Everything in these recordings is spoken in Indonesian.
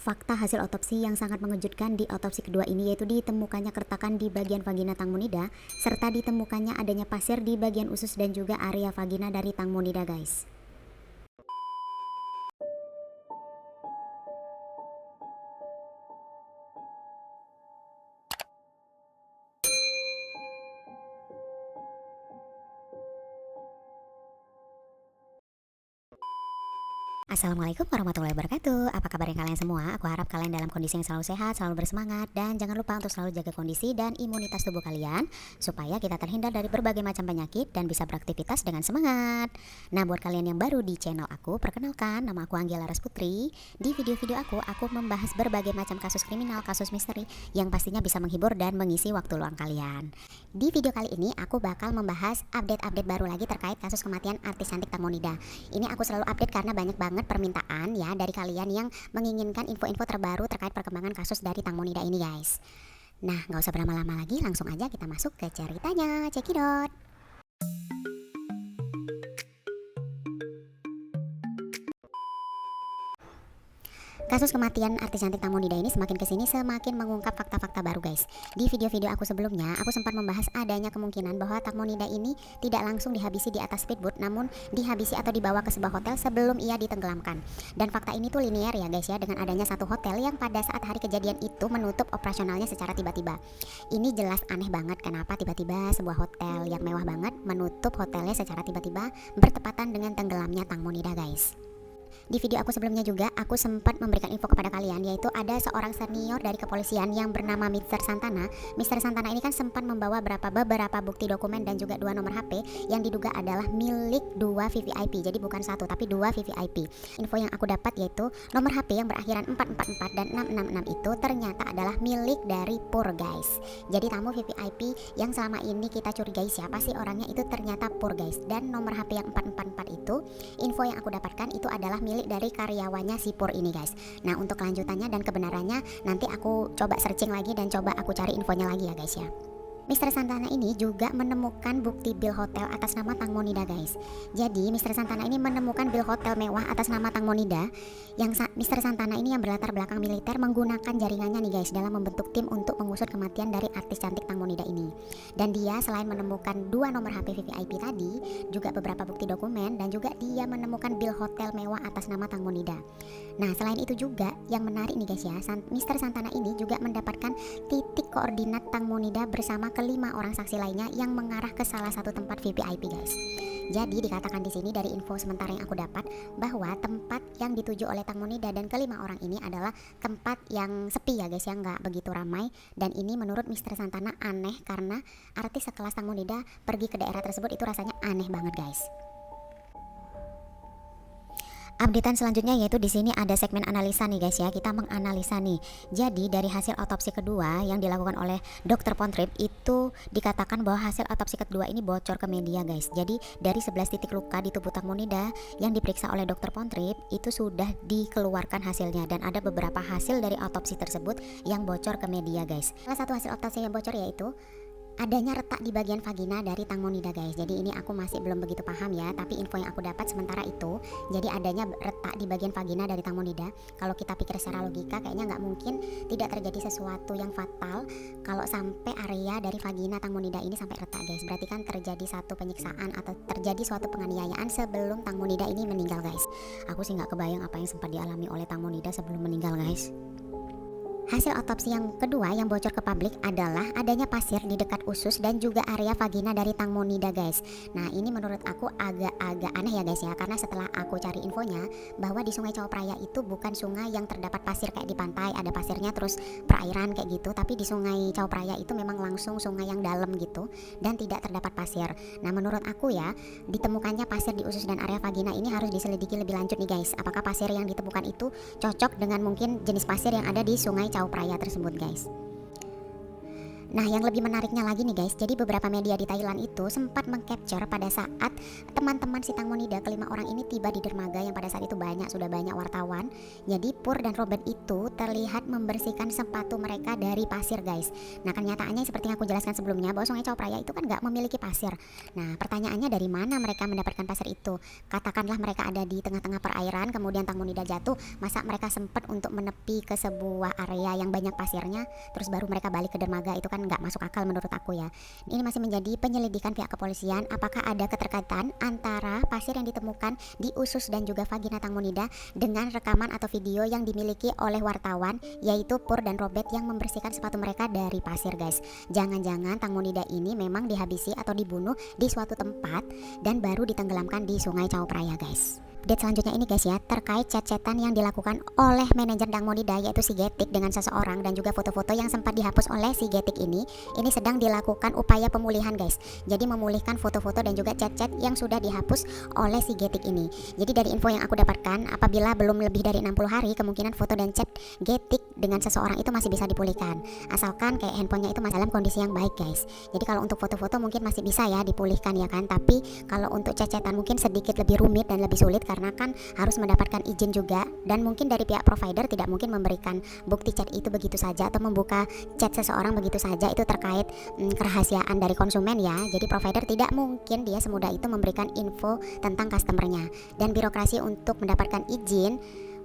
Fakta hasil otopsi yang sangat mengejutkan di otopsi kedua ini yaitu ditemukannya keretakan di bagian vagina tangmonida serta ditemukannya adanya pasir di bagian usus dan juga area vagina dari tangmonida, guys. Assalamualaikum warahmatullahi wabarakatuh. Apa kabarnya kalian semua? Aku harap kalian dalam kondisi yang selalu sehat, selalu bersemangat, dan jangan lupa untuk selalu jaga kondisi dan imunitas tubuh kalian supaya kita terhindar dari berbagai macam penyakit dan bisa beraktivitas dengan semangat. Nah, buat kalian yang baru di channel aku, perkenalkan, nama aku Anggela Rasputri. Di video-video aku membahas berbagai macam kasus kriminal, kasus misteri yang pastinya bisa menghibur dan mengisi waktu luang kalian. Di video kali ini aku bakal membahas update-update baru lagi terkait kasus kematian artis cantik Tangmonida. Ini aku selalu update karena banyak banget permintaan ya dari kalian yang menginginkan info-info terbaru terkait perkembangan kasus dari Tangmonida ini, guys. Nah, gak usah berlama-lama lagi, langsung aja kita masuk ke ceritanya. Cekidot. Kasus kematian artis cantik Tangmonida ini semakin kesini semakin mengungkap fakta-fakta baru, guys. Di video-video aku sebelumnya, aku sempat membahas adanya kemungkinan bahwa Tangmonida ini tidak langsung dihabisi di atas speedboat, namun dihabisi atau dibawa ke sebuah hotel sebelum ia ditenggelamkan. Dan fakta ini tuh linear ya, guys ya, dengan adanya satu hotel yang pada saat hari kejadian itu menutup operasionalnya secara tiba-tiba. Ini jelas aneh banget kenapa tiba-tiba sebuah hotel yang mewah banget menutup hotelnya secara tiba-tiba bertepatan dengan tenggelamnya Tangmonida, guys. Di video aku sebelumnya juga aku sempat memberikan info kepada kalian, yaitu ada seorang senior dari kepolisian yang bernama Mr. Santana. Mr. Santana ini kan sempat membawa beberapa bukti dokumen dan juga 2 nomor HP yang diduga adalah milik 2 VVIP. Jadi bukan satu tapi 2 VVIP. Info yang aku dapat yaitu nomor HP yang berakhiran 444 dan 666 itu ternyata adalah milik dari Pur, guys. Jadi tamu VVIP yang selama ini kita curigai siapa sih orangnya itu ternyata Pur, guys. Dan nomor HP yang 444 itu, info yang aku dapatkan itu adalah milik dari karyawannya si Pur ini, guys. Nah, untuk kelanjutannya dan kebenarannya nanti aku coba searching lagi dan coba aku cari infonya lagi ya, guys ya. Mr. Santana ini juga menemukan bukti bil hotel atas nama Tangmonida, guys. Jadi Mr. Santana ini menemukan bil hotel mewah atas nama Tangmonida. Yang Mr. Santana ini yang berlatar belakang militer menggunakan jaringannya nih, guys, dalam membentuk tim untuk mengusut kematian dari artis cantik Tangmonida ini. Dan dia selain menemukan 2 nomor HP VVIP tadi, juga beberapa bukti dokumen dan juga dia menemukan bil hotel mewah atas nama Tangmonida. Nah, selain itu juga yang menarik nih, guys ya, Mr. Santana ini juga mendapatkan titik koordinat Tangmonida bersama kelima orang saksi lainnya yang mengarah ke salah satu tempat VVIP, guys. Jadi dikatakan di sini dari info sementara yang aku dapat bahwa tempat yang dituju oleh Tangmonida dan kelima orang ini adalah tempat yang sepi ya, guys, yang nggak begitu ramai. Dan ini menurut Mr. Santana aneh karena artis sekelas Tangmonida pergi ke daerah tersebut itu rasanya aneh banget, guys. Updatean selanjutnya yaitu di sini ada segmen analisa nih, guys ya. Kita menganalisa nih. Jadi dari hasil otopsi kedua yang dilakukan oleh Dr. Pontrip itu dikatakan bahwa hasil otopsi kedua ini bocor ke media, guys. Jadi dari 11 titik luka di tubuh Tangmonida yang diperiksa oleh Dr. Pontrip itu sudah dikeluarkan hasilnya dan ada beberapa hasil dari otopsi tersebut yang bocor ke media, guys. Salah satu hasil otopsi yang bocor yaitu adanya retak di bagian vagina dari Tangmonida, guys. Jadi ini aku masih belum begitu paham ya, tapi info yang aku dapat sementara itu, jadi adanya retak di bagian vagina dari Tangmonida. Kalau kita pikir secara logika kayaknya nggak mungkin tidak terjadi sesuatu yang fatal kalau sampai area dari vagina Tangmonida ini sampai retak, guys. Berarti kan terjadi satu penyiksaan atau terjadi suatu penganiayaan sebelum Tangmonida ini meninggal, guys. Aku sih nggak kebayang apa yang sempat dialami oleh Tangmonida sebelum meninggal, guys. Hasil otopsi yang kedua yang bocor ke publik adalah adanya pasir di dekat usus dan juga area vagina dari Tangmonida, guys. Nah, ini menurut aku agak-agak aneh ya, guys ya, karena setelah aku cari infonya bahwa di Sungai Chao Phraya itu bukan sungai yang terdapat pasir kayak di pantai ada pasirnya terus perairan kayak gitu, tapi di Sungai Chao Phraya itu memang langsung sungai yang dalam gitu dan tidak terdapat pasir. Nah, menurut aku ya, ditemukannya pasir di usus dan area vagina ini harus diselidiki lebih lanjut nih, guys. Apakah pasir yang ditemukan itu cocok dengan mungkin jenis pasir yang ada di Sungai Chao Phraya tersebut, guys. Nah, yang lebih menariknya lagi nih guys, jadi beberapa media di Thailand itu sempat mengcapture pada saat teman-teman si Tangmonida kelima orang ini tiba di dermaga yang pada saat itu sudah banyak wartawan. Jadi Pur dan Robert itu terlihat membersihkan sepatu mereka dari pasir guys. Nah, kenyataannya seperti yang aku jelaskan sebelumnya bahwa Sungai Chao Phraya itu kan nggak memiliki pasir. Nah, pertanyaannya dari mana mereka mendapatkan pasir itu? Katakanlah mereka ada di tengah-tengah perairan, kemudian Tangmonida jatuh, masa mereka sempat untuk menepi ke sebuah area yang banyak pasirnya, terus baru mereka balik ke dermaga? Itu kan nggak masuk akal menurut aku ya. Ini masih menjadi penyelidikan pihak kepolisian apakah ada keterkaitan antara pasir yang ditemukan di usus dan juga vagina Tangmonida dengan rekaman atau video yang dimiliki oleh wartawan, yaitu Pur dan Robert yang membersihkan sepatu mereka dari pasir guys. Jangan-jangan Tangmonida ini memang dihabisi atau dibunuh di suatu tempat dan baru ditenggelamkan di Sungai Chao Phraya guys. Update selanjutnya ini guys ya, terkait chat-chatan yang dilakukan oleh manajer Tangmonida yaitu si Getik dengan seseorang dan juga foto-foto yang sempat dihapus oleh si Getik ini sedang dilakukan upaya pemulihan guys. Jadi memulihkan foto-foto dan juga chat-chat yang sudah dihapus oleh si Getik ini. Jadi dari info yang aku dapatkan, apabila belum lebih dari 60 hari kemungkinan foto dan chat Getik dengan seseorang itu masih bisa dipulihkan, asalkan kayak handphonenya itu masih dalam kondisi yang baik guys. Jadi kalau untuk foto-foto mungkin masih bisa ya dipulihkan ya kan, tapi kalau untuk chat-chatan mungkin sedikit lebih rumit dan lebih sulit karena kan harus mendapatkan izin juga, dan mungkin dari pihak provider tidak mungkin memberikan bukti chat itu begitu saja atau membuka chat seseorang begitu saja, itu terkait kerahasiaan dari konsumen ya. Jadi provider tidak mungkin dia semudah itu memberikan info tentang customernya, dan birokrasi untuk mendapatkan izin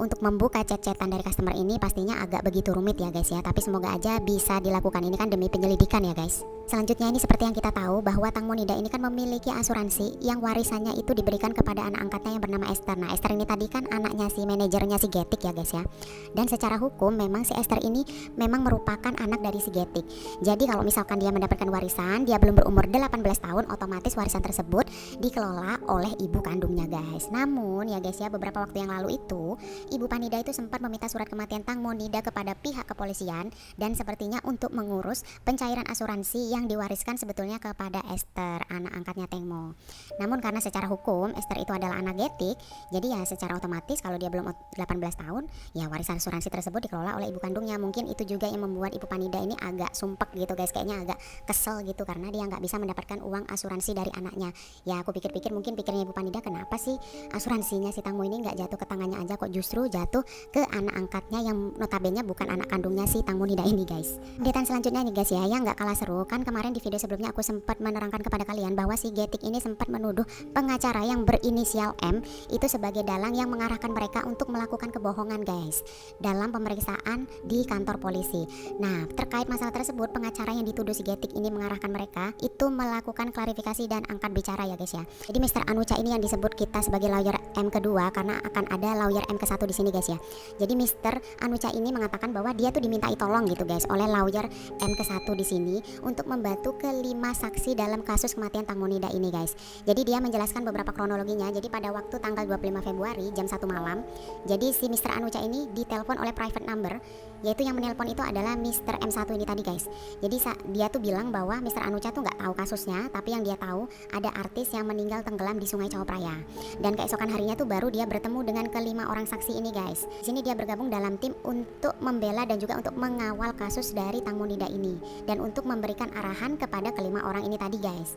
untuk membuka chat-chatan dari customer ini pastinya agak begitu rumit ya guys ya, tapi semoga aja bisa dilakukan, ini kan demi penyelidikan ya guys. Selanjutnya ini seperti yang kita tahu bahwa Tangmonida ini kan memiliki asuransi yang warisannya itu diberikan kepada anak angkatnya yang bernama Esther. Nah, Esther ini tadi kan anaknya si manajernya si Getik ya guys ya. Dan secara hukum memang si Esther ini memang merupakan anak dari si Getik. Jadi kalau misalkan dia mendapatkan warisan, dia belum berumur 18 tahun, otomatis warisan tersebut dikelola oleh ibu kandungnya guys. Namun ya guys ya, beberapa waktu yang lalu itu Ibu Panida itu sempat meminta surat kematian Tangmonida kepada pihak kepolisian dan sepertinya untuk mengurus pencairan asuransi yang diwariskan sebetulnya kepada Esther, anak angkatnya Tengmo. Namun karena secara hukum Esther itu adalah anak Getik, jadi ya secara otomatis kalau dia belum 18 tahun, ya warisan asuransi tersebut dikelola oleh ibu kandungnya. Mungkin itu juga yang membuat Ibu Panida ini agak sumpek gitu guys, kayaknya agak kesel gitu karena dia nggak bisa mendapatkan uang asuransi dari anaknya. Ya aku pikir-pikir mungkin pikirnya Ibu Panida, kenapa sih asuransinya si Tangmo ini nggak jatuh ke tangannya aja, kok justru jatuh ke anak angkatnya yang notabene bukan anak kandungnya si Tangmonida ini guys. Updatean selanjutnya nih guys ya, yang nggak kalah seru kan, kemarin di video sebelumnya aku sempat menerangkan kepada kalian bahwa si Getik ini sempat menuduh pengacara yang berinisial M itu sebagai dalang yang mengarahkan mereka untuk melakukan kebohongan guys dalam pemeriksaan di kantor polisi. Nah, terkait masalah tersebut, pengacara yang dituduh si Getik ini mengarahkan mereka itu melakukan klarifikasi dan angkat bicara ya guys ya. Jadi Mr. Anucha ini yang disebut kita sebagai lawyer M kedua karena akan ada lawyer M ke-1 di sini guys ya. Jadi Mr. Anucha ini mengatakan bahwa dia tuh dimintai tolong gitu guys oleh lawyer M ke-1 di sini untuk membantu kelima saksi dalam kasus kematian Tangmonida ini guys. Jadi dia menjelaskan beberapa kronologinya. Jadi pada waktu tanggal 25 Februari jam 1 malam, jadi si Mr. Anucha ini ditelepon oleh private number, yaitu yang menelpon itu adalah Mr. M1 ini tadi guys. Jadi dia tuh bilang bahwa Mr. Anucha tuh nggak tahu kasusnya, tapi yang dia tahu ada artis yang meninggal tenggelam di Sungai Chao Phraya. Dan keesokan harinya tuh baru dia bertemu dengan kelima orang saksi ini guys. Di sini dia bergabung dalam tim untuk membela dan juga untuk mengawal kasus dari Tangmonida ini dan untuk memberikan arahan kepada kelima orang ini tadi guys.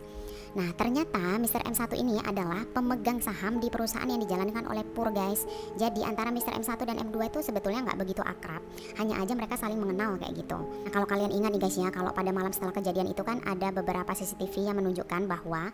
Nah, ternyata Mr. M1 ini adalah pemegang saham di perusahaan yang dijalankan oleh Pur guys. Jadi antara Mr. M1 dan M2 itu sebetulnya nggak begitu akrab, hanya aja mereka saling mengenal kayak gitu. Nah, kalau kalian ingat nih guys ya, kalau pada malam setelah kejadian itu kan ada beberapa CCTV yang menunjukkan bahwa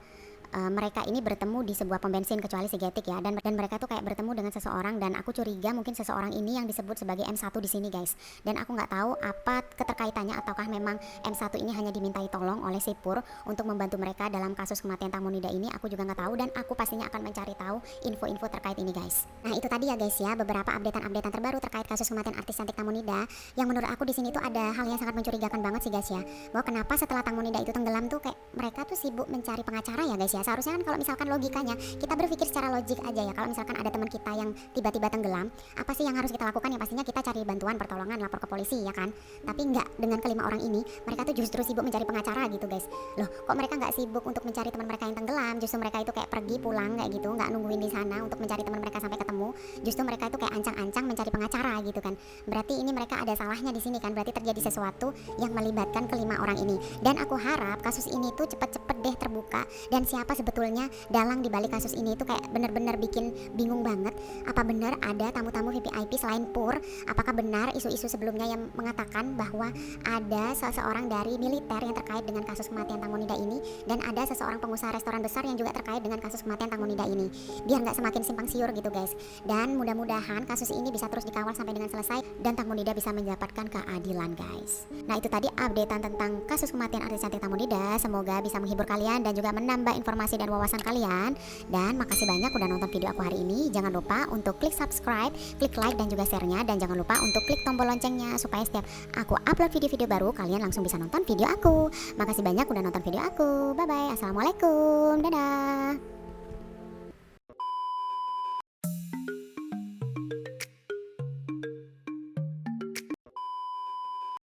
mereka ini bertemu di sebuah pom bensin, kecuali si Getik ya, dan mereka tuh kayak bertemu dengan seseorang, dan aku curiga mungkin seseorang ini yang disebut sebagai M1 di sini guys. Dan aku nggak tahu apa keterkaitannya, ataukah memang M1 ini hanya dimintai tolong oleh si Pur untuk membantu mereka dalam kasus kematian Tangmonida ini. Aku juga nggak tahu, dan aku pastinya akan mencari tahu info-info terkait ini guys. Nah, itu tadi ya guys ya, beberapa updatean terbaru terkait kasus kematian artis cantik Tangmonida, yang menurut aku di sini tuh ada hal yang sangat mencurigakan banget sih guys ya, bahwa kenapa setelah Tangmonida itu tenggelam tuh kayak mereka tuh sibuk mencari pengacara ya guys ya. aja. Seharusnya kan kalau misalkan logikanya kita berpikir secara logik aja ya. Kalau misalkan ada teman kita yang tiba-tiba tenggelam, apa sih yang harus kita lakukan? Ya pastinya kita cari bantuan, pertolongan, lapor ke polisi ya kan. Tapi enggak, dengan kelima orang ini mereka tuh justru sibuk mencari pengacara gitu guys. Loh, kok mereka nggak sibuk untuk mencari teman mereka yang tenggelam? Justru mereka itu kayak pergi pulang kayak gitu, nggak nungguin di sana untuk mencari teman mereka sampai ketemu. Justru mereka itu kayak ancang-ancang mencari pengacara gitu kan. Berarti ini mereka ada salahnya di sini kan. Berarti terjadi sesuatu yang melibatkan kelima orang ini. Dan aku harap kasus ini tuh cepet-cepet deh terbuka, dan siapa sebetulnya dalang di balik kasus ini itu kayak bener-bener bikin bingung banget. Apa benar ada tamu-tamu VIP selain Pur? Apakah benar isu-isu sebelumnya yang mengatakan bahwa ada seseorang dari militer yang terkait dengan kasus kematian Tangmo Nida ini, dan ada seseorang pengusaha restoran besar yang juga terkait dengan kasus kematian Tangmo Nida ini? Biar nggak semakin simpang siur gitu guys. Dan mudah-mudahan kasus ini bisa terus dikawal sampai dengan selesai dan Tangmo Nida bisa mendapatkan keadilan guys. Nah itu tadi updatean tentang kasus kematian artis cantik Tangmo Nida. Semoga bisa menghibur kalian dan juga menambah informasi dan wawasan kalian. Dan makasih banyak udah nonton video aku hari ini. Jangan lupa untuk klik subscribe, klik like dan juga share-nya, dan jangan lupa untuk klik tombol loncengnya supaya setiap aku upload video-video baru kalian langsung bisa nonton video aku. Makasih banyak udah nonton video aku. Bye bye. Assalamualaikum. Dadah.